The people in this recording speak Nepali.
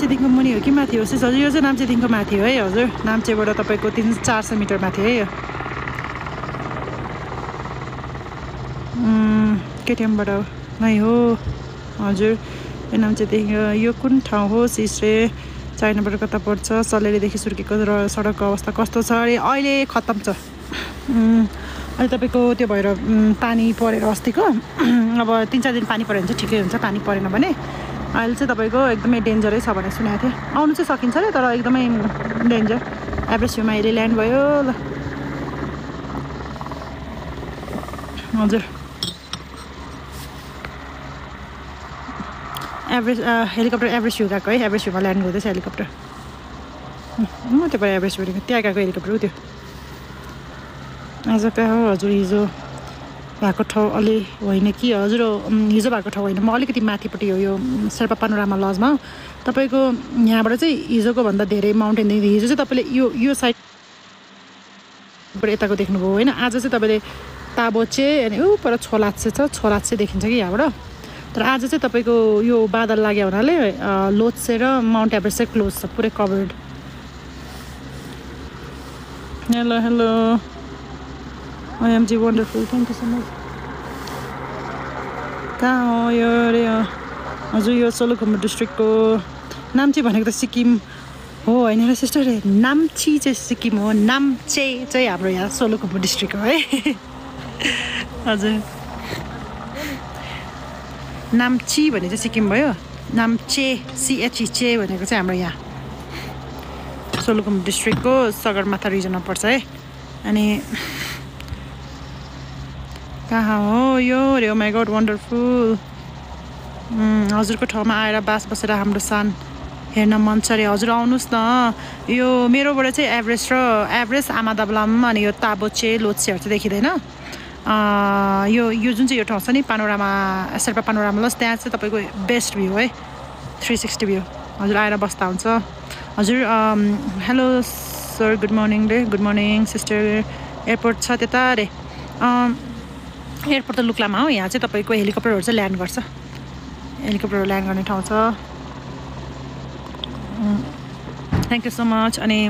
नाम्चेदेखिको मुनि हो कि माथि हो सिस हजुर यो चाहिँ नाम्चेदेखिको माथि हो है हजुर नाम्चेबाट तपाईँको 300-400 मिटर माथि है यो केटिएमबाट नै हो हजुर यो नाम्चेदेखि यो कुन ठाउँ हो सिस्रे चाइनाबाट कता पर्छ सलेरीदेखि सुर्केको सडकको अवस्था कस्तो छ अरे अहिले खत्तम छ अहिले तपाईँको त्यो भएर पानी परेर अस्तिको अब 3-4 दिन पानी पऱ्यो भने चाहिँ ठिकै हुन्छ पानी परेन भने अहिले चाहिँ तपाईँको एकदमै डेन्जरै छ भनेर सुनेको थिएँ आउनु चाहिँ सकिन्छ अरे तर एकदमै डेन्जर एभरेस्ट भ्यूमा अहिले ल्यान्ड भयो ल हजुर हेलिकप्टर एभरेस्ट भ्यू गएको है एभरेस्ट भ्यूमा ल्यान्ड गर्दैछ हेलिकप्टर त्यो भएर एभरेस्ट भ्यूको त्यहाँ गएको हेलिकप्टर हो त्यो आज कहाँ हो हजुर हिजो भएको ठाउँ अलि होइन कि हजुर हिजो भएको ठाउँ होइन म अलिकति माथिपट्टि हो यो शेर्पा पानोरामा लजमा तपाईँको यहाँबाट चाहिँ हिजोको भन्दा धेरै माउन्टेन देखिन्छ हिजो चाहिँ तपाईँले यो साइडबाट यताको देख्नुभयो होइन आज चाहिँ तपाईँले ताबोचे अनि पर छोलाचे छ छोलाचे देखिन्छ कि यहाँबाट तर आज चाहिँ तपाईँको यो बादल लाग्यो हुनाले लोत्से र माउन्ट एभरेस्ट चाहिँ क्लोज छ पुरै covered hello hello IMG wonderful thank you so much कहाँ हो यो अरे हजुर यो सोलुखुम्बु डिस्ट्रिक्टको नाम्ची भनेको त सिक्किम हो होइन र सिस्टर नाम्ची चाहिँ सिक्किम हो नाम्चे चाहिँ हाम्रो यहाँ सोलुखुम्बु डिस्ट्रिक्ट हो है हजुर नाम्ची भने चाहिँ सिक्किम भयो नाम्चे CHE चे भनेको चाहिँ हाम्रो यहाँ सोलुखुम्बु डिस्ट्रिक्टको सगरमाथा रिजनमा पर्छ है अनि कहाँ हो यो रे माई गॉड वन्डरफुल हजुरको ठाउँमा आएर बास बसेर हाम्रो सान हेर्न मन छ अरे हजुर आउनुहोस् न यो मेरोबाट चाहिँ एभरेस्ट आमादाबलाम अनि यो ताबोचे लोत्सेहरू चाहिँ देखिँदैन यो जुन चाहिँ यो ठाउँ छ नि पानोरामा शेर्पा पानोरामा लस त्यहाँ चाहिँ तपाईँको बेस्ट भ्यू है 360 भ्यू हजुर आएर बस्दा हुन्छ हजुर हेलो सर गुड मर्निङ रे गुड मर्निङ सिस्टर एयरपोर्ट छ त्यता रे एयरपोर्ट त लुक्लामा हो यहाँ चाहिँ तपाईँको हेलिकप्टरहरू चाहिँ ल्यान्ड गर्छ हेलिकप्टरहरू ल्यान्ड गर्ने ठाउँ छ थ्याङ्क यू सो मच अनि